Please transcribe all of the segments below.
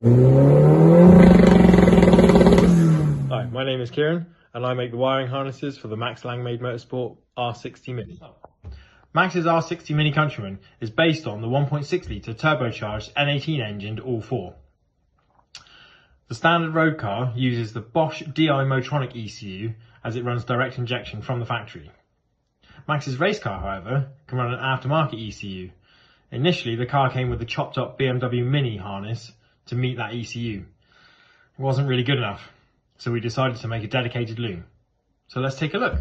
Hi, my name is Kieren and I make the wiring harnesses for the Max Lang-made Motorsport R60 Mini. Max's R60 Mini Countryman is based on the 1.6 litre turbocharged N18 engine all-4. The standard road car uses the Bosch DI Motronic ECU as it runs direct injection from the factory. Max's race car, however, can run an aftermarket ECU. Initially, the car came with the chopped up BMW Mini harness to meet that ECU. It wasn't really good enough, so we decided to make a dedicated loom. So let's take a look.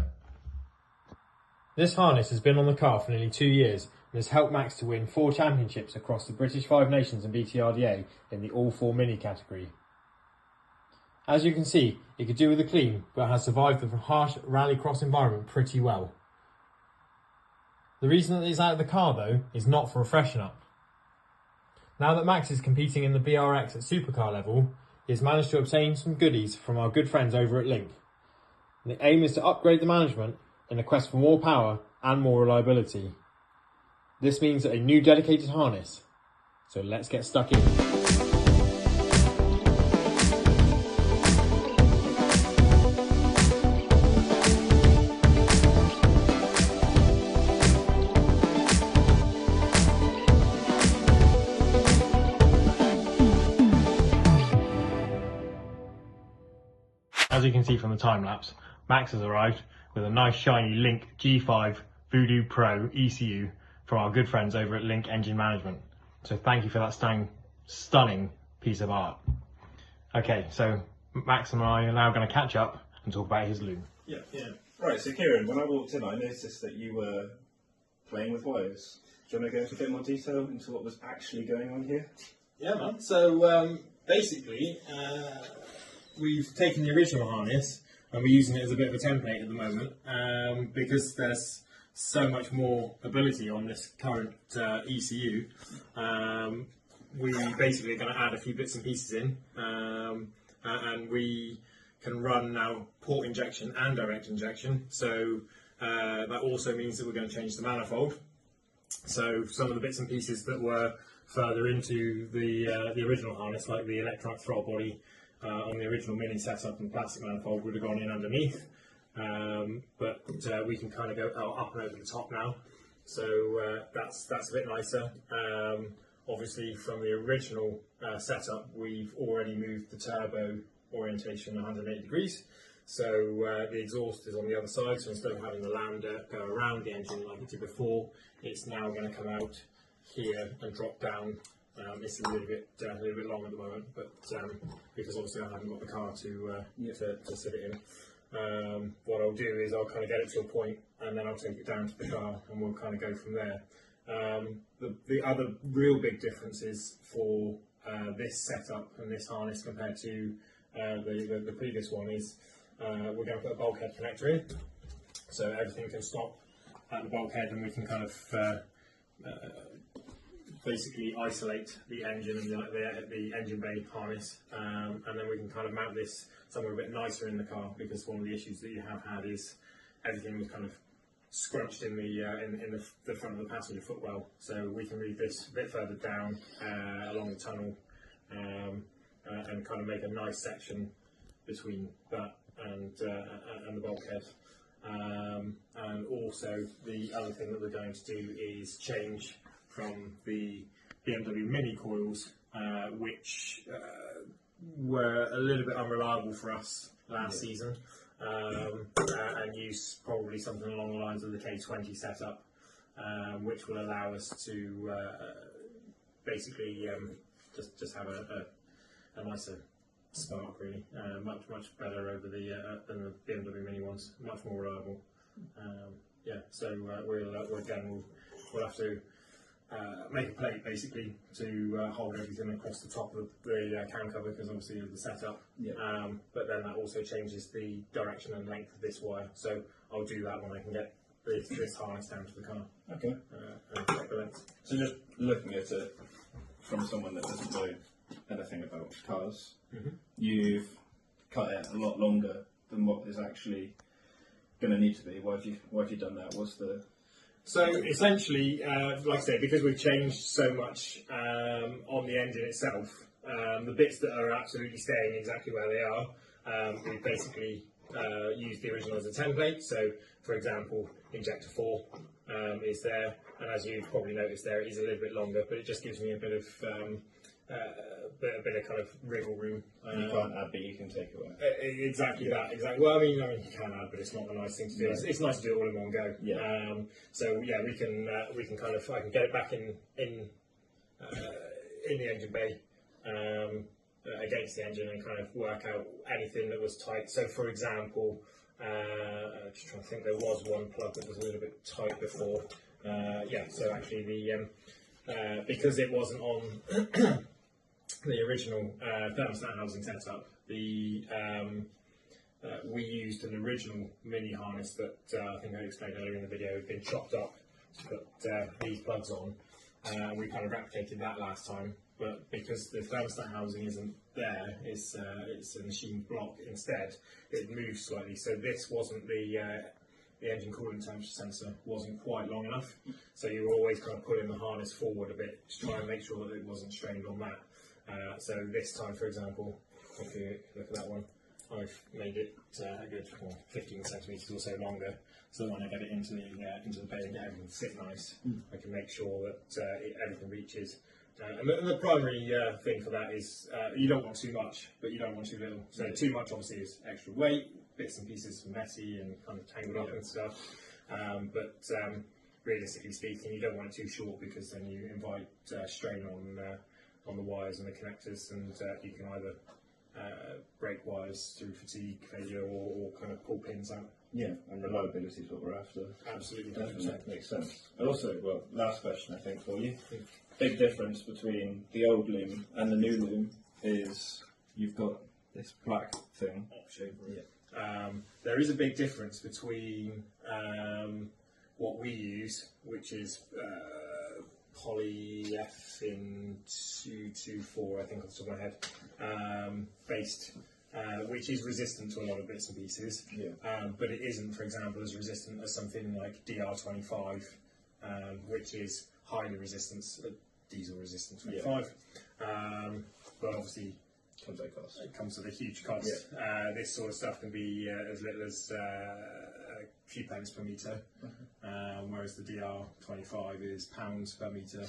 This harness has been on the car for nearly 2 years and has helped Max to win 4 championships across the British Five Nations and BTRDA in the all-4 mini category. As you can see, it could do with a clean, but has survived the harsh Rallycross environment pretty well. The reason that it's out of the car though is not for a freshen up. Now that Max is competing in the BRX at Supercar level, he has managed to obtain some goodies from our good friends over at Link. And the aim is to upgrade the management in a quest for more power and more reliability. This means a new dedicated harness. So let's get stuck in. As you can see from the time lapse, Max has arrived with a nice shiny Link G5 Voodoo Pro ECU from our good friends over at Link Engine Management. So thank you for that stunning piece of art. Okay, so Max and I are now going to catch up and talk about his loom. Yeah. Right, so Kieren, when I walked in, I noticed that you were playing with wires. Do you want to go into a bit more detail into what was actually going on here? Yeah, man. So basically, we've taken the original harness and we're using it as a bit of a template at the moment because there's so much more ability on this current ECU. We basically are going to add a few bits and pieces in and we can run now port injection and direct injection. So that also means that we're going to change the manifold. So some of the bits and pieces that were further into the original harness, like the electronic throttle body, on the original mini setup and plastic manifold would have gone in underneath, but we can kind of go up and over the top now, so that's a bit nicer. Obviously from the original setup we've already moved the turbo orientation 180 degrees, so the exhaust is on the other side, so instead of having the lambda go around the engine like it did before, it's now going to come out here and drop down. It's a little bit long at the moment, but because obviously I haven't got the car to sit it in. What I'll do is I'll kind of get it to a point, and then I'll take it down to the car, and we'll kind of go from there. The other real big difference is for this setup and this harness compared to the previous one is we're going to put a bulkhead connector in, so everything can stop at the bulkhead, and we can kind of basically isolate the engine and the engine bay harness, and then we can kind of mount this somewhere a bit nicer in the car, because one of the issues that you have had is everything was kind of scrunched in the front of the passenger footwell. So we can move this a bit further down along the tunnel and kind of make a nice section between that and the bulkhead. And also the other thing that we're going to do is change from the BMW Mini coils, which were a little bit unreliable for us last season, and use probably something along the lines of the K20 setup, which will allow us to basically just have a nicer spark, really, much better over than the BMW Mini ones, much more reliable. So we'll have to make a plate basically to hold everything across the top of the cam cover, because obviously of the setup. But then that also changes the direction and length of this wire. So I'll do that when I can get this harness down to the car. Okay. And check the length. So just looking at it from someone that doesn't know anything about cars, you've cut it a lot longer than what is actually going to need to be. Why have you done that? What's the So essentially, like I said, because we've changed so much on the engine itself, The bits that are absolutely staying exactly where they are, we basically used the original as a template. So, for example, injector 4 is there, and as you've probably noticed there, it is a little bit longer, but it just gives me a bit of kind of wriggle room. You can't add, but you can take away. Exactly that. Exactly. Well, I mean, you can add, but it's not a nice thing to do. It's nice to do it all in one go. Yeah. So yeah, we can kind of, I can get it back in the engine bay against the engine and kind of work out anything that was tight. So, for example, just trying to think, there was one plug that was a little bit tight before. So actually because it wasn't on the original thermostat housing setup, we used an original mini harness that I think I explained earlier in the video had been chopped up to put these plugs on. We kind of replicated that last time, but because the thermostat housing isn't there, it's a machined block instead, it moves slightly. So this wasn't the engine coolant temperature sensor wasn't quite long enough, so you were always kind of pulling the harness forward a bit to try and make sure that it wasn't strained on that. So this time, for example, if you look at that one, I've made it a good 15 centimetres or so longer, so that when I get it into the bay and get everything to sit nice, I can make sure that everything reaches. And the primary thing for that is you don't want too much, but you don't want too little. So too much obviously is extra weight, bits and pieces are messy and kind of tangled up and stuff. But realistically speaking, you don't want it too short, because then you invite strain on the wires and the connectors, and you can either break wires through fatigue failure or kind of pull pins out. Yeah, and reliability is what we're after. Absolutely, definitely makes sense. And also, well, last question I think for you. Big difference between the old Loom and the new Loom is you've got this black thing. There is a big difference between what we use, which is polyethylene 224, I think off the top of my head, based, which is resistant to a lot of bits and pieces, but it isn't, for example, as resistant as something like DR25, which is highly resistant, diesel resistant 25, but obviously it comes with a huge cost. This sort of stuff can be as little as a few pence per metre, whereas the DR25 is pounds per metre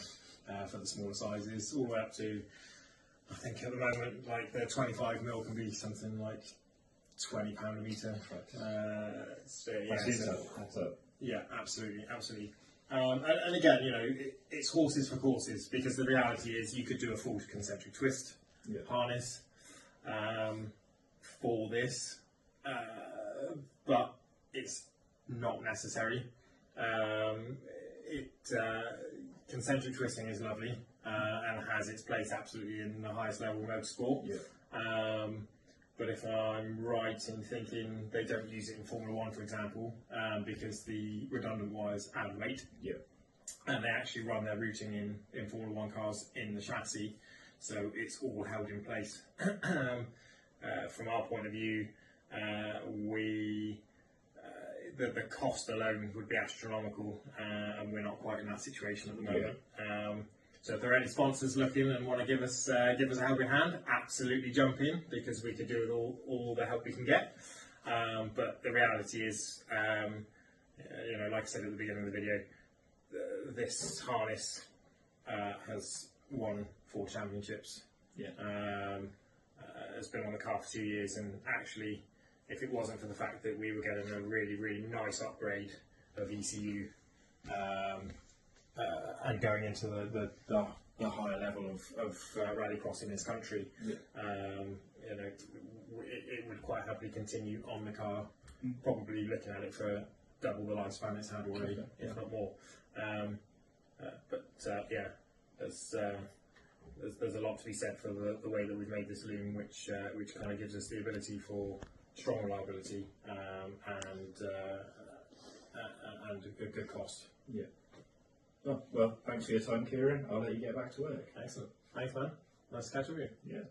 for the smaller sizes, all the way up to, I think at the moment, like the 25mm can be something like £20 a metre. Yeah, absolutely. And again, you know, it's horses for courses, because the reality is you could do a full concentric twist harness for this, but it's not necessary. Concentric twisting is lovely and has its place absolutely in the highest level of motorsport. But if I'm right in thinking they don't use it in Formula 1, for example, because the redundant wires add weight, and they actually run their routing in Formula 1 cars in the chassis, so it's all held in place. From our point of view, the cost alone would be astronomical, and we're not quite in that situation at the moment. So if there are any sponsors looking and want to give us a helping hand, absolutely jump in, because we could do with all the help we can get. But the reality is, you know, like I said at the beginning of the video, this harness has won 4 championships. It's been on the car for 2 years, and actually, if it wasn't for the fact that we were getting a really, really nice upgrade of ECU and going into the higher level of rallycross in this country, you know, it would quite happily continue on the car, probably looking at it for double the lifespan it's had already, if not more. There's a lot to be said for the way that we've made this Loom, which kind of gives us the ability for strong reliability and a good cost. Oh, well, thanks for your time, Kieren. I'll let you get back to work. Excellent. Thanks, man. Nice to catch up with you. Yeah.